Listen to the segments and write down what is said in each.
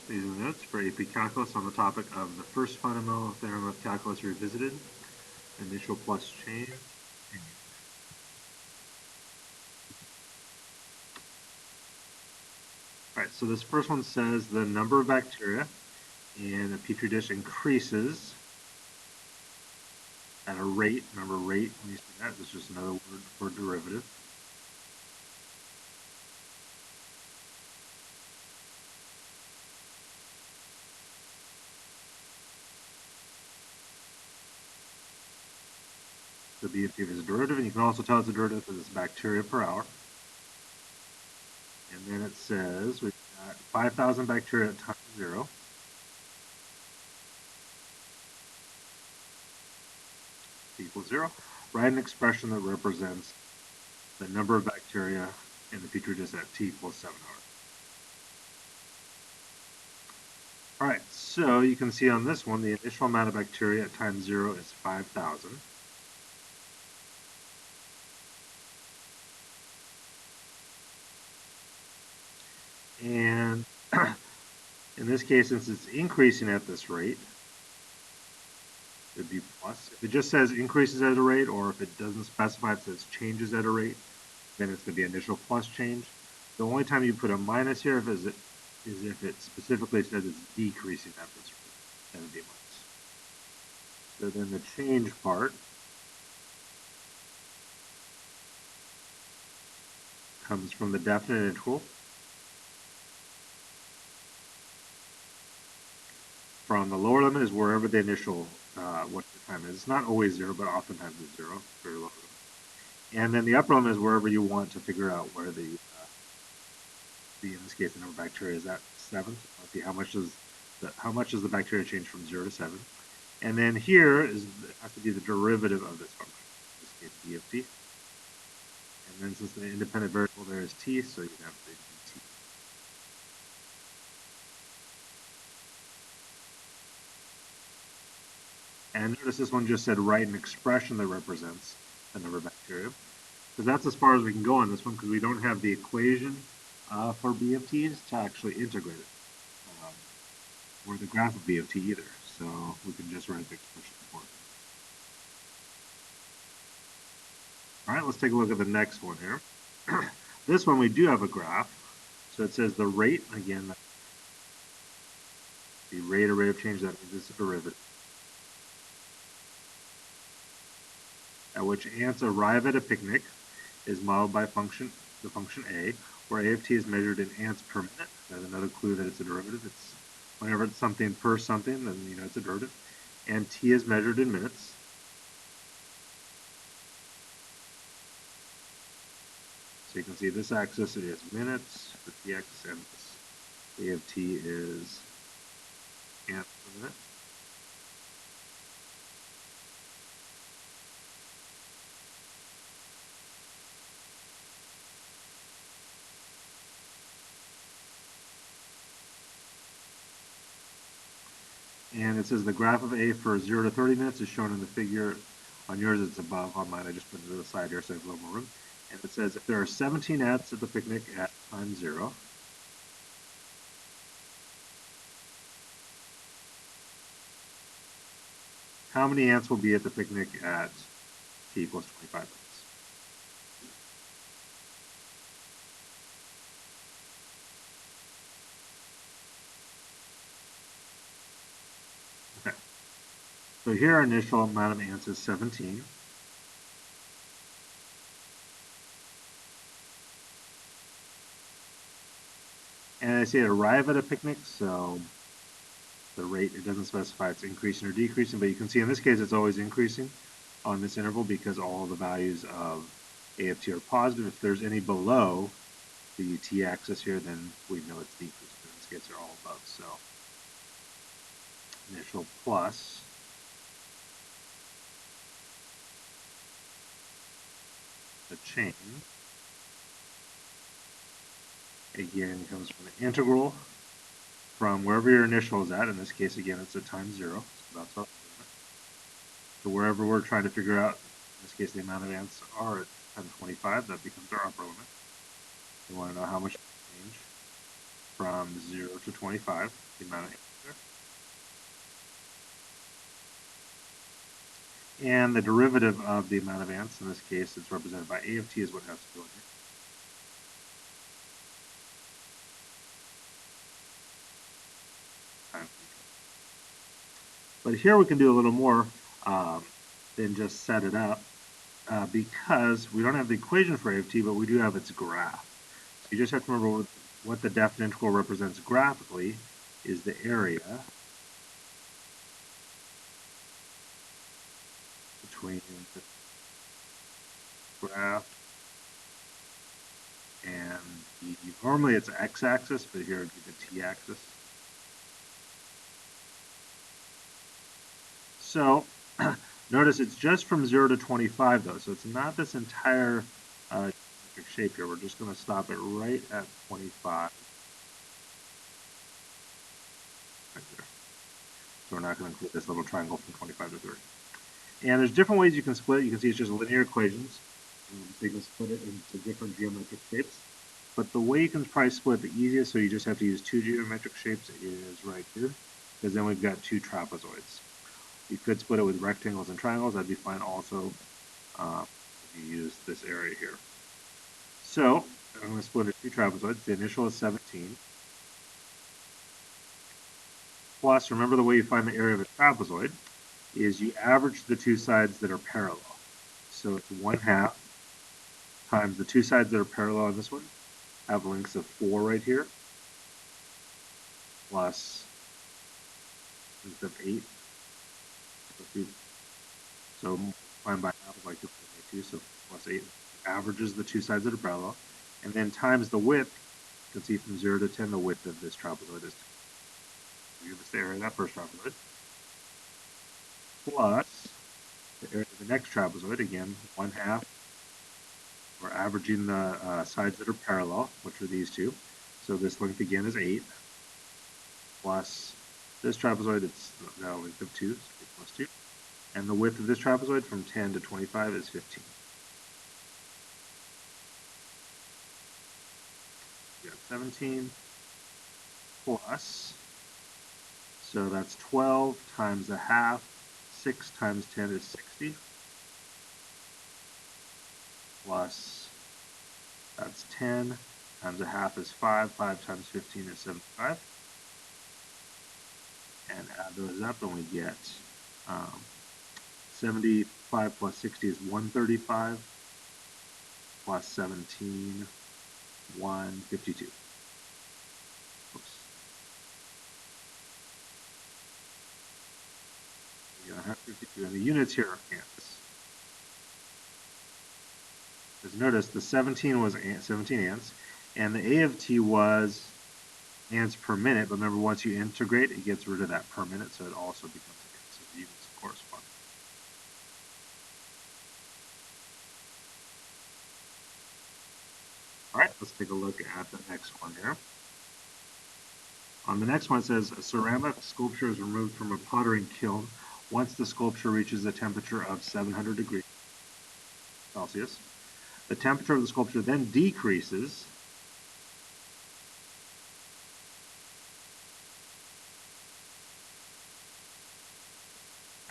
These are the notes for AP Calculus on the topic of the first fundamental theorem of calculus revisited, initial plus change. All right, so this first one says the number of bacteria in a petri dish increases at a rate. Remember, rate, when you see that, is just another word for derivative. So BFT is a derivative, and you can also tell it's a derivative because it's bacteria per hour. And then it says we've got 5,000 bacteria at time 0. Equals 0. Write an expression that represents the number of bacteria in the petri dish at t equals 7 hours. All right, so you can see on this one, the initial amount of bacteria at time 0 is 5,000. And in this case, since it's increasing at this rate, it would be plus. If it just says increases at a rate, or if it doesn't specify, it says changes at a rate, then it's going to be initial plus change. The only time you put a minus here is if it specifically says it's decreasing at this rate, then it would be minus. So then the change part comes from the definite integral from the lower limit is wherever the initial what the time is. It's not always 0, but oftentimes it's 0, very low. And then the upper limit is wherever you want to figure out where the in this case the number of bacteria is at 7. Let's see how much does the bacteria change from 0 to 7. And then here has to be the derivative of this function, in this case d of t. And then since the independent variable there is t, so you have the dt. And notice this one just said write an expression that represents the number of bacteria. Because that's as far as we can go on this one, because we don't have the equation for BFTs to actually integrate it, or the graph of BFT either. So we can just write the expression for it. All right, let's take a look at the next one here. This one we do have a graph. So it says the rate, again, the rate of change, that means it's a derivative, at which ants arrive at a picnic is modeled by the function a, where a of t is measured in ants per minute. That's another clue that it's a derivative. It's whenever it's something per something, then you know it's a derivative. And t is measured in minutes. So you can see this axis is minutes for tx, and this a of t is ants per minute. And it says the graph of A for 0 to 30 minutes is shown in the figure. On yours it's above, on mine I just put it to the side here so I have a little more room. And it says if there are 17 ants at the picnic at time 0, how many ants will be at the picnic at t equals 25 minutes? Okay. So here our initial amount of ants is 17. And I say arrive at a picnic, so the rate, it doesn't specify it's increasing or decreasing, but you can see in this case it's always increasing on this interval because all the values of A of t are positive. If there's any below the t-axis here, then we know it's decreasing. In this case, they're all above. So initial plus the change, again, comes from the integral from wherever your initial is at. In this case, again, it's at time 0. So that's our limit. So wherever we're trying to figure out, in this case, the amount of ants are at time 25, that becomes our upper limit. We want to know how much change. from 0 to 25, the amount of ants there. And the derivative of the amount of ants, in this case, it's represented by A of t, is what has to go in here. But here we can do a little more than just set it up because we don't have the equation for A of t, but we do have its graph. So you just have to remember what the definite integral represents graphically is the area between the graph and normally it's x-axis, but here it would be the t-axis. So notice it's just from 0 to 25 though, so it's not this entire geometric shape here. We're just going to stop it right at 25. Right there. So we're not going to include this little triangle from 25 to 30. And there's different ways you can split it. You can see it's just linear equations. So you can split it into different geometric shapes. But the way you can probably split the easiest, so you just have to use two geometric shapes, is right here. Because then we've got two trapezoids. You could split it with rectangles and triangles. That'd be fine also if you use this area here. So I'm going to split it two trapezoids. The initial is 17. Plus, remember the way you find the area of a trapezoid is you average the two sides that are parallel. So it's 1/2 times the two sides that are parallel on this one have lengths of 4 right here, plus length of 8. So multiplying by half is like dividing by 2, so plus 8 averages the two sides that are parallel. And then times the width, you can see from 0 to 10 the width of this trapezoid is 10. Give us the area of that first trapezoid. Plus the area of the next trapezoid, again, 1/2. We're averaging the sides that are parallel, which are these two. So this length again is 8. Plus this trapezoid, it's now a length of 2, so 8 plus 2. And the width of this trapezoid from 10 to 25 is 15. We got 17 plus, so that's 12 times 1/2. 6 times 10 is 60. Plus, that's 10 times 1/2 is 5. 5 times 15 is 75. And add those up and we get 75 plus 60 is 135. Plus 17, 152. Oops. We got 152, and the units here are ants. Because notice the 17 was 17 ants, and the A of t was ants per minute, but remember once you integrate, it gets rid of that per minute, so it also becomes ants, so the units correspond. Alright, let's take a look at the next one here. On the next one it says, a ceramic sculpture is removed from a pottery kiln once the sculpture reaches a temperature of 700 degrees Celsius. The temperature of the sculpture then decreases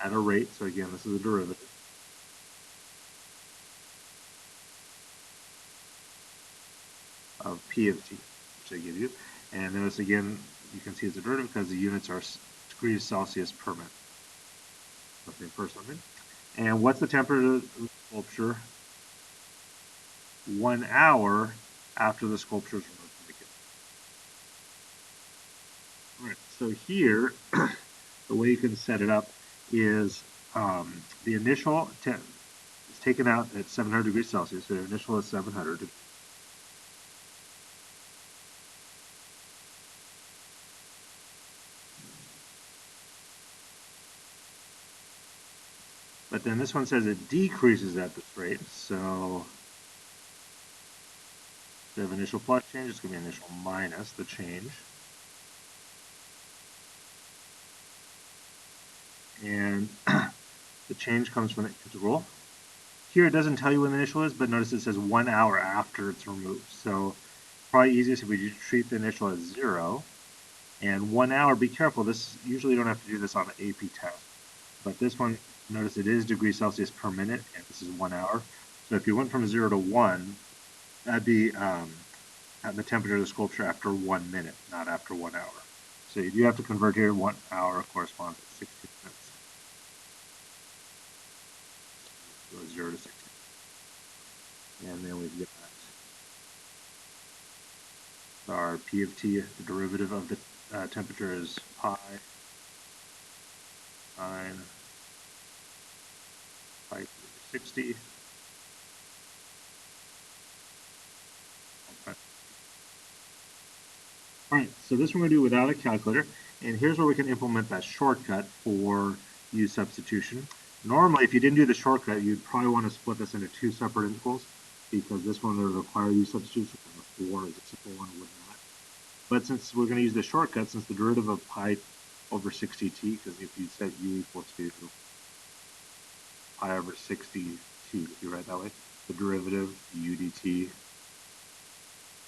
at a rate, so again, this is a derivative, of P of t, which they give you. And notice again, you can see it's a derivative because the units are degrees Celsius per minute. Something for something. And what's the temperature of the sculpture 1 hour after the sculpture is removed from the kiln? All right, so here, the way you can set it up is the initial is taken out at 700 degrees Celsius, so the initial is 700 degrees. But then this one says it decreases at this rate, so instead of initial plus change, it's going to be initial minus the change. And the change comes from the integral. Here it doesn't tell you when the initial is, but notice it says 1 hour after it's removed. So probably easiest if we treat the initial as 0. And 1 hour, be careful, this usually you don't have to do this on an AP test. But this one, notice it is degrees Celsius per minute, and this is 1 hour. So if you went from 0 to 1, that'd be at the temperature of the sculpture after 1 minute, not after 1 hour. So you do have to convert here. 1 hour corresponds to 60 minutes. So 0 to 60. And then we've got our P of T, the derivative of the temperature is pi sine pi over 60. All right, so this we're going to do without a calculator, and here's where we can implement that shortcut for u substitution. Normally, if you didn't do the shortcut, you'd probably want to split this into 2 separate intervals, because this one would require u substitution, and the 4 is a simple one, would not. But since we're going to use the shortcut, since the derivative of pi over 60t, because if you set u equal to pi over 60t, if you write that way, the derivative u dt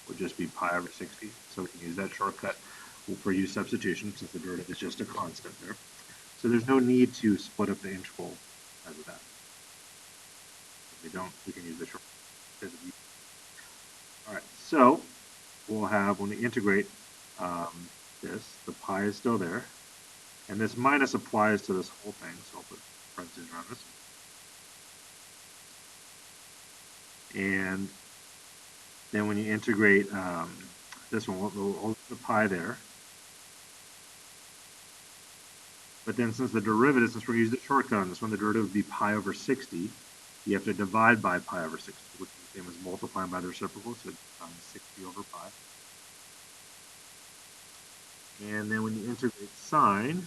would just be pi over 60. So we can use that shortcut for u substitution, since the derivative is just a constant there. So there's no need to split up the integral because of that. If we don't, we can use the shortcut because of u. All right, so we'll have, when we integrate this, the pi is still there, and this minus applies to this whole thing, so I'll put parentheses around this. And then when you integrate this one, we'll leave the pi there. But then since the derivative, since we're going to use the shortcut on this one, the derivative would be pi over 60. You have to divide by pi over 60, which is the same as multiplying by the reciprocal, so it's 60 over pi. And then when you integrate sine,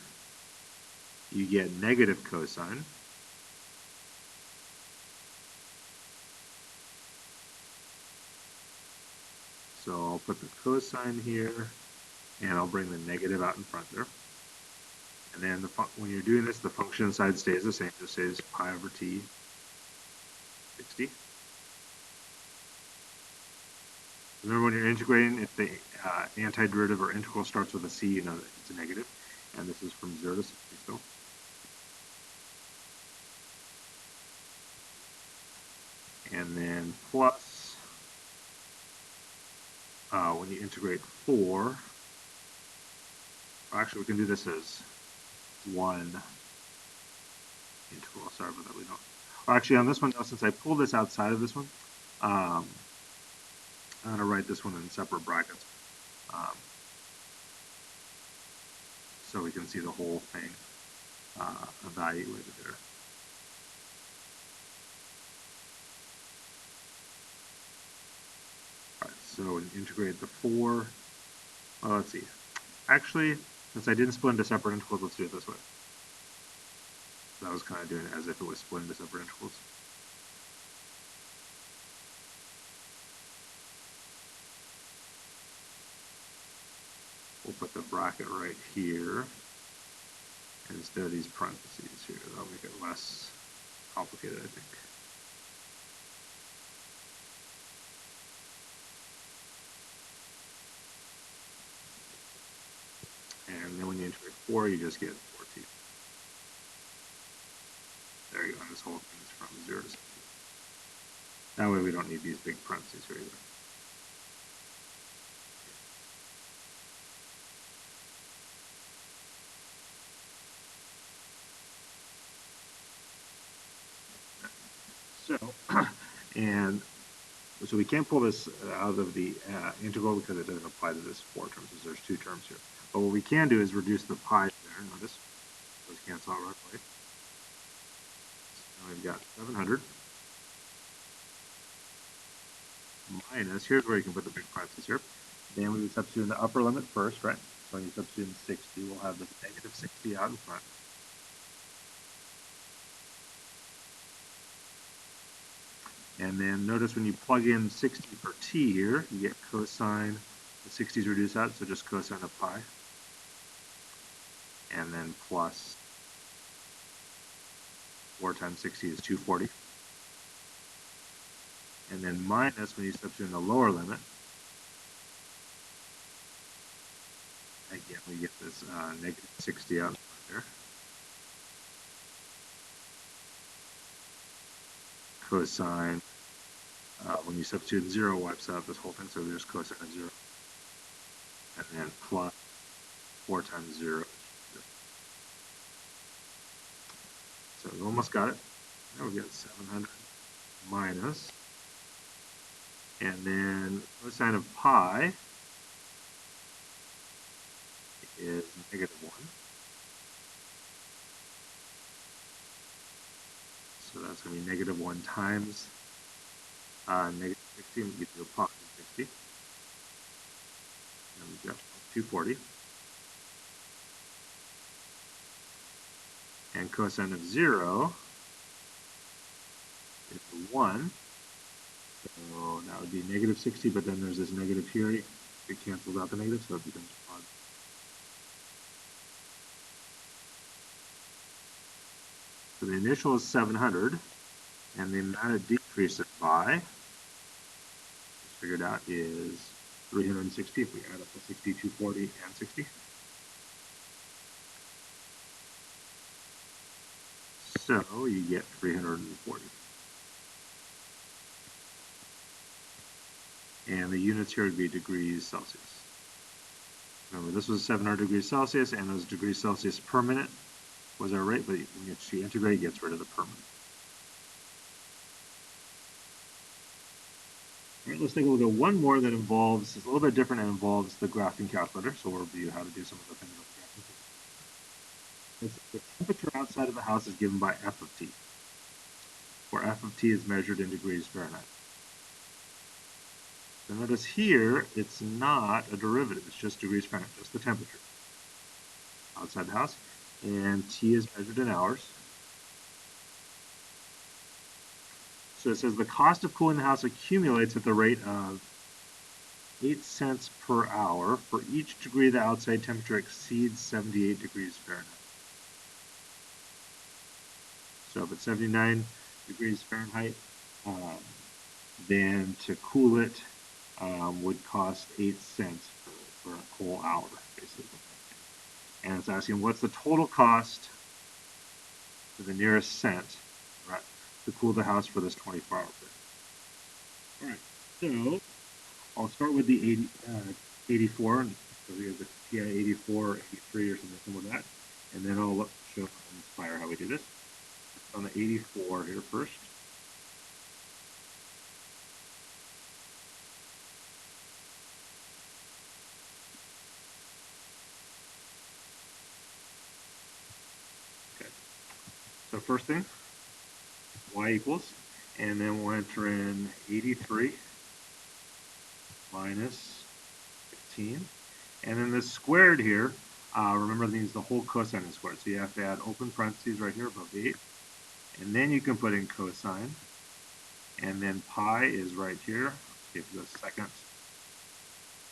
you get negative cosine. So I'll put the cosine here, and I'll bring the negative out in front there. And then when you're doing this, the function side stays the same. It just says pi over t, 60. Remember, when you're integrating, if the antiderivative or integral starts with a c, you know that it's a negative. And this is from 0 to 60 still. And then plus, when you integrate 4, actually we can do this as 1 integral. Sorry about that, we don't. Or actually on this one, though, since I pulled this outside of this one, I'm going to write this one in separate brackets. So we can see the whole thing evaluated there. All right, so integrate the 4. Well, let's see. Actually, since I didn't split into separate intervals, let's do it this way. So I was kind of doing it as if it was split into separate intervals. We'll put the bracket right here instead of these parentheses here. That'll make it less complicated, I think. And then when you integrate 4, you just get 4t. There you go. And this whole thing is from 0 to 60. That way we don't need these big parentheses here either. So, and so we can't pull this out of the integral because it doesn't apply to this 4 terms, because there's 2 terms here. But what we can do is reduce the pi there. Notice those cancel out right away. So we've got 700 minus, here's where you can put the big parentheses here. Then we would substitute in the upper limit first, right? So when you substitute in 60, we'll have this negative 60 out in front. And then notice when you plug in 60 for t here, you get cosine, the 60's reduced out, so just cosine of pi. And then plus 4 times 60 is 240. And then minus, when you substitute in the lower limit, again, we get this negative 60 out there. Cosine, when you substitute 0, wipes out this whole thing, so there's cosine of 0. And then plus 4 times 0. So we almost got it. Now we get 700 minus, and then cosine of pi is negative 1. So that's going to be negative 1 times negative 60, and we get to a positive 60. And we've got 240. And cosine of 0 is 1. So that would be negative 60, but then there's this negative here. It cancels out the negative, so it becomes positive. So the initial is 700, and the amount it decreases by, just figured out, is 360 if we add up the 60, 240, and 60. So you get 340. And the units here would be degrees Celsius. Remember, this was 700 degrees Celsius, and those degrees Celsius per minute was our rate, but when you integrate, it gets rid of the per minute. All right, let's take a look at one more that involves, it's a little bit different, and involves the graphing calculator. So we'll review how to do some of the things on the graphing calculator. The temperature outside of the house is given by F of T, where F of T is measured in degrees Fahrenheit. So notice here, it's not a derivative, it's just degrees Fahrenheit, just the temperature outside the house, and T is measured in hours. So it says the cost of cooling the house accumulates at the rate of 8 cents per hour for each degree the outside temperature exceeds 78 degrees Fahrenheit. So if it's 79 degrees Fahrenheit, then to cool it would cost 8 cents for a whole hour, basically. And it's asking what's the total cost to the nearest cent, right, to cool the house for this 24-hour period. All right, so I'll start with the 84, so we have the TI 84 or 83 or something similar to that, and then I'll show on Inspire how we do this. On the 84 here first. Okay. So first thing, y equals, and then we'll enter in 83 minus 15. And then this squared here, remember these, the whole cosine is squared. So you have to add open parentheses right here above the 8. And then you can put in cosine. And then pi is right here. If you go second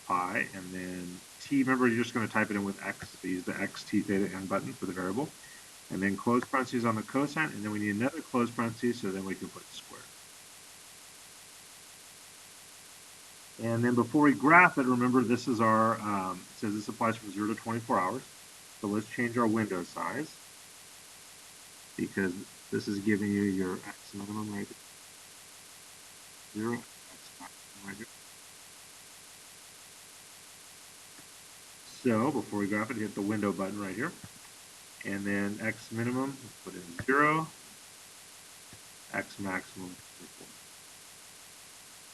pi, and then t, remember you're just going to type it in with x. So use the x, t, theta, n button for the variable. And then close parentheses on the cosine, and then we need another close parentheses, so then we can put square. And then before we graph it, remember this is our, it says this applies from 0 to 24 hours. So let's change our window size, because this is giving you your x minimum right here. 0, x maximum right here. So before we graph it, hit the window button right here. And then x minimum, put in 0, x maximum,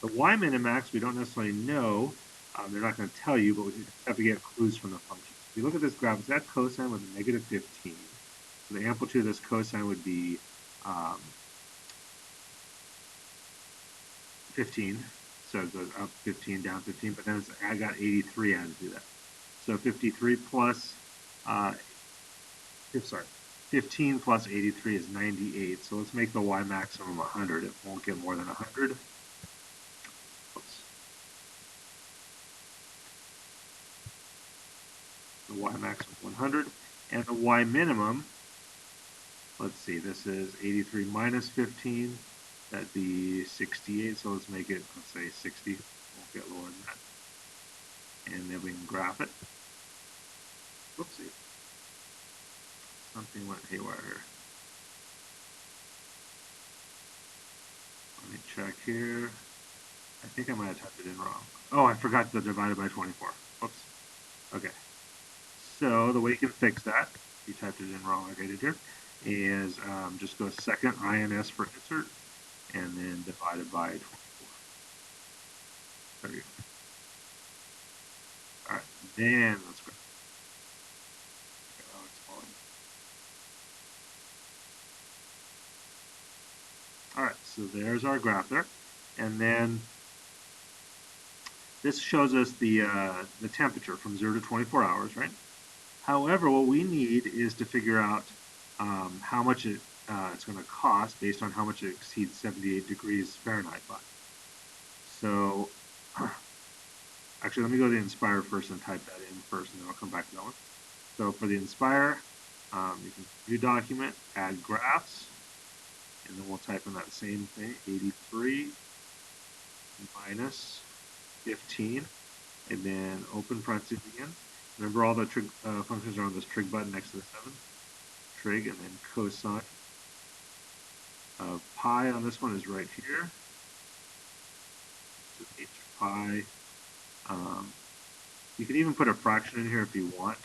4. The y min and max we don't necessarily know. They're not going to tell you, but we just have to get clues from the function. If you look at this graph, it's that cosine with a negative 15. So the amplitude of this cosine would be 15. So it goes up 15, down 15, but then I got 83 added to that. So 53 plus, 15 plus 83 is 98. So let's make the y maximum 100. It won't get more than 100. The y maximum 100, and the y minimum, let's see, this is 83 minus 15, that'd be 68, so let's make it, let's say 60, won't get lower than that. And then we can graph it. Everything went haywire here. Let me check here. I think I might have typed it in wrong. Oh, I forgot the divided by 24. Oops. Okay. So the way you can fix that, you typed it in wrong like I did here, is just go second INS for insert, and then divided by 24. There you go. All right, then let's go. Oh, it's falling. All right, so there's our graph there, and then this shows us the temperature from 0 to 24 hours, right? However, what we need is to figure out how much it's going to cost based on how much it exceeds 78 degrees Fahrenheit by. So actually, let me go to the Inspire first and type that in first, and then I'll come back to that one. So for the Inspire, you can view document, add graphs, and then we'll type in that same thing, 83 minus 15, and then open parentheses again. Remember all the trig functions are on this trig button next to the 7. Trig, and then cosine of pi on this one is right here. So h pi. You can even put a fraction in here if you want,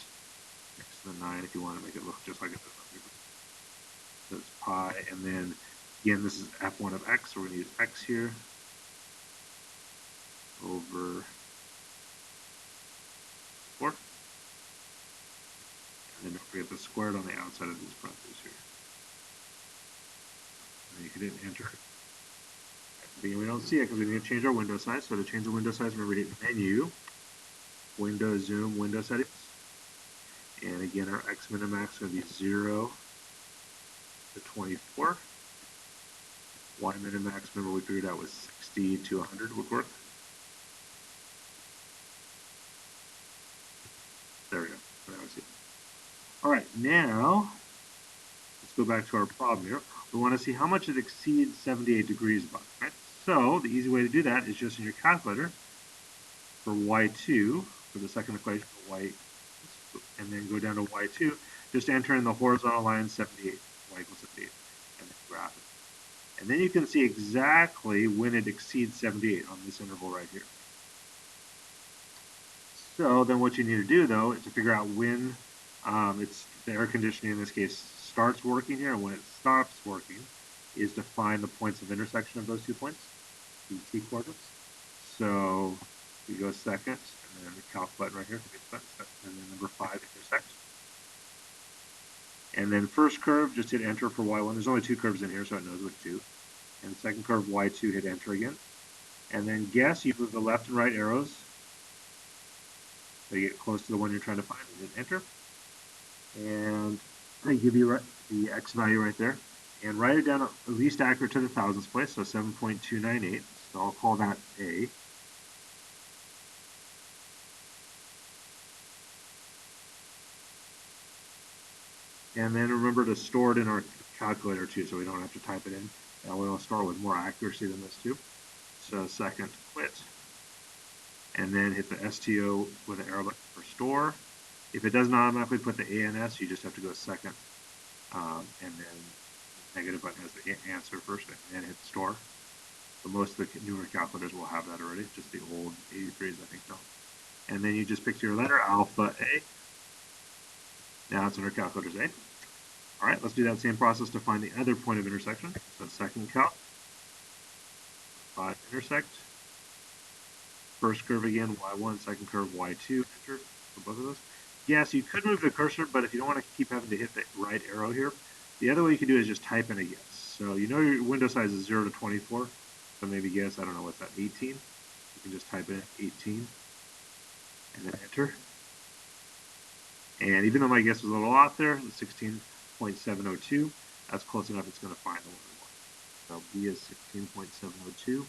next to the 9 if you want to make it look just like it does on paper. So it's pi, and then again this is f1 of x, so we're going to use x here over 4. And then don't forget the squared on the outside of these parentheses here. And then you can hit enter. Again, we don't see it because we need to change our window size. So to change the window size, remember to hit menu, window zoom, window settings. And again, our x min and max is going to be 0 to 24. Y min and max, remember we figured out was 60 to 100 would work. There we go. Now we see it. All right, now let's go back to our problem here. We want to see how much it exceeds 78 degrees by, right? So the easy way to do that is just in your calculator for y2, for the second equation, y, and then go down to y2, just enter in the horizontal line 78, y equals 78, and then graph it. And then you can see exactly when it exceeds 78 on this interval right here. So then what you need to do, though, is to figure out when it's the air conditioning, in this case, starts working here, and when it stops working is to find the points of intersection of those 2 points, the t coordinates. So you go second, and then the calc button right here, and then number 5, intersect. And then first curve, just hit enter for y1. There's only 2 curves in here, so it knows which 2. And second curve, y2, hit enter again. And then guess you move the left and right arrows so you get close to the one you're trying to find, and hit enter. And they give you the x value right there. And write it down at least accurate to the thousandths place, so 7.298. So I'll call that A. And then remember to store it in our calculator too, so we don't have to type it in. That way it'll store with more accuracy than this too. So second, quit. And then hit the STO with an arrow button for store. If it doesn't automatically put the ANS, you just have to go second, and then the negative button has the answer first, and then hit store. So most of the newer calculators will have that already, just the old 83s I think don't. And then you just pick your letter, alpha A. Now it's in our calculator's A. All right, let's do that same process to find the other point of intersection. So second calc, 5 intersect. First curve again, y1, second curve, y2, enter for both of those. Yes, you could move the cursor, but if you don't want to keep having to hit the right arrow here, the other way you can do is just type in a guess. So you know your window size is 0 to 24, so maybe guess, I don't know, what's that, 18? You can just type in 18, and then enter. And even though my guess was a little off there, the 16.702, that's close enough, it's going to find the one we want. So B is 16.702.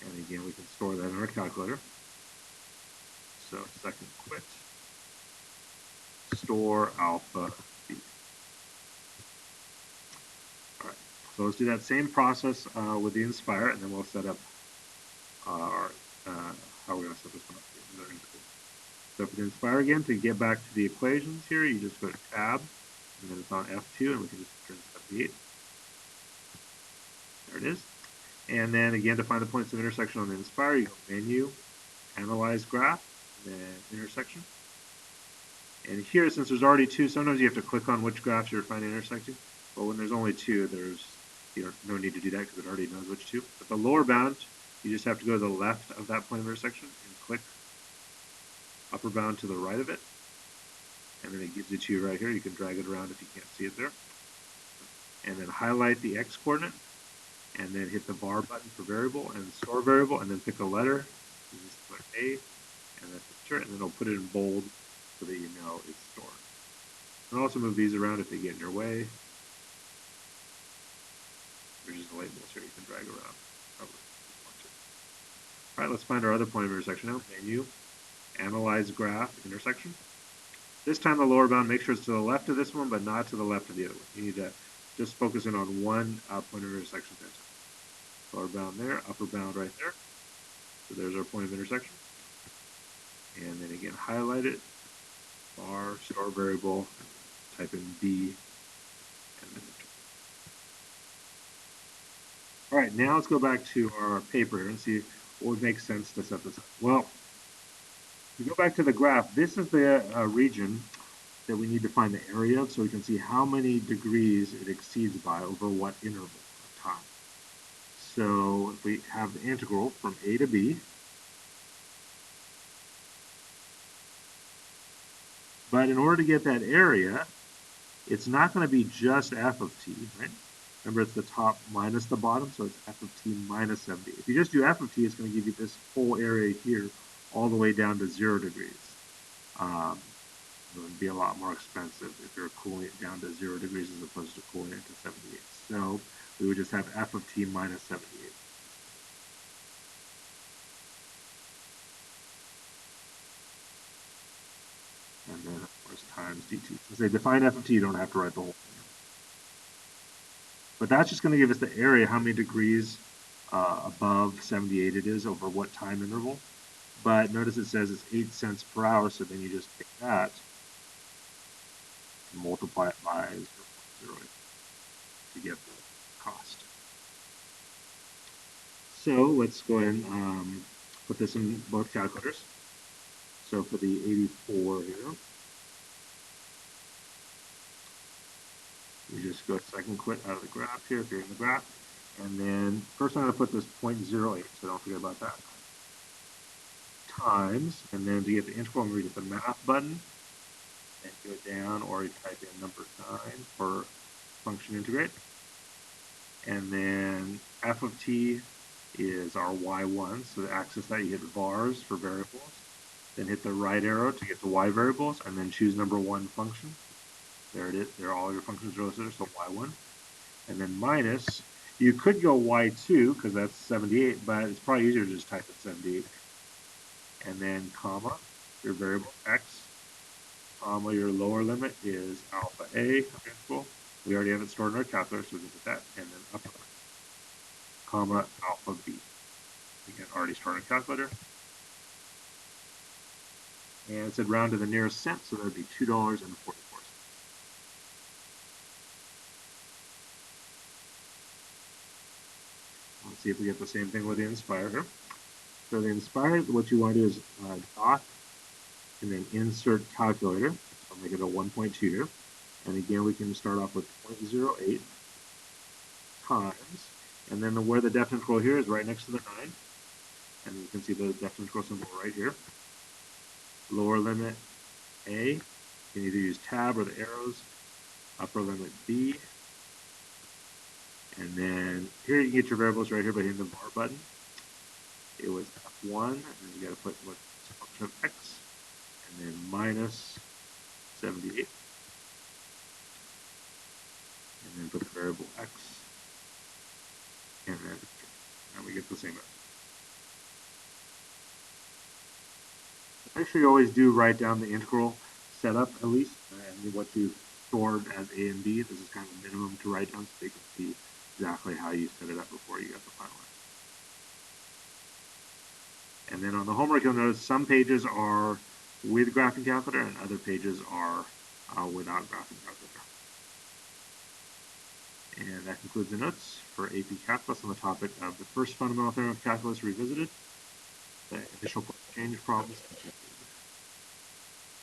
And again, we can store that in our calculator. So second quit, store alpha B. All right, so let's do that same process with the Inspire, and then we'll set up our how we're going to set this one up. So for the inspire again, to get back to the equations here, you just go to tab, and then it's on F2, and we can just turn 78. There it is. And then again, to find the points of intersection on the inspire, you go menu, analyze graph, and then intersection. And here, since there's already two, sometimes you have to click on which graphs you're finding intersecting. But when there's only two, there's no need to do that because it already knows which two. But the lower bound, you just have to go to the left of that point of intersection and click upper bound to the right of it. And then it gives it to you right here. You can drag it around if you can't see it there. And then highlight the X coordinate, and then hit the bar button for variable and store variable, and then pick a letter. You just put A, and then enter, and then it'll put it in bold so that you know it's stored. You can also move these around if they get in your way. There's just labels here you can drag around. All right, let's find our other point of intersection now. Menu, analyze graph, intersection. This time the lower bound, make sure it's to the left of this one, but not to the left of the other one. You need to just focus in on one point of intersection at a time. Lower bound there, upper bound right there. So there's our point of intersection. And then again, highlight it, bar, store variable, type in B, and then enter. All right, now let's go back to our paper here and see what would make sense to set this up. Well, if you go back to the graph, this is the region that we need to find the area of so we can see how many degrees it exceeds by over what interval of time. So if we have the integral from A to B, but in order to get that area, it's not going to be just f of t, right? Remember, it's the top minus the bottom, so it's f of t minus 70. If you just do f of t, it's going to give you this whole area here all the way down to 0 degrees. It would be a lot more expensive if you're cooling it down to 0 degrees as opposed to cooling it to 78. So we would just have f of t minus 78. And then, of course, times dt. Since they define f of t, you don't have to write the whole thing. But that's just going to give us the area, how many degrees above 78 it is over what time interval. But notice it says it's 8 cents per hour, so then you just take that and multiply it by 0.08 to get the cost. So let's go ahead and put this in both calculators. So for the 84 here, you just go second click out of the graph here if you're in the graph. And then first I'm going to put this 0.08, so don't forget about that. Times, and then to get the integral, I'm going to hit the math button and go down, or you type in number 9 for function integrate. And then f of t is our y1, so to access that you hit vars for variables, then hit the right arrow to get to y variables, and then choose number 1 function. There it is, there are all your functions are listed, so y1. And then minus, you could go y2 because that's 78, but it's probably easier to just type in 78. And then comma, your variable x, comma, your lower limit is alpha a, integral. We already have it stored in our calculator, so we can put that, and then upper limit, comma, alpha b. Again, already stored in our calculator. And it said round to the nearest cent, so that would be $2.44. Let's see if we get the same thing with the Inspire here. So the Inspire, what you want to do is dock and then insert calculator. So I'll make it a 1.2 here. And again, we can start off with 0.08 times, and then where the depth integral here is right next to the 9. And you can see the depth integral symbol right here. Lower limit A, you can either use tab or the arrows. Upper limit B. And then here you can get your variables right here by hitting the bar button. It was f1, and then you got to put what function of x, and then minus 78. And then put the variable x, and then we get the same answer. Make sure you always do write down the integral setup at least, and what you stored as a and b. This is kind of a minimum to write down so you can see exactly how you set it up before you get the final answer. And then on the homework, you'll notice some pages are with graphing calculator and other pages are without graphing calculator. And that concludes the notes for AP Calculus on the topic of the first fundamental theorem of calculus revisited, the initial point change problems.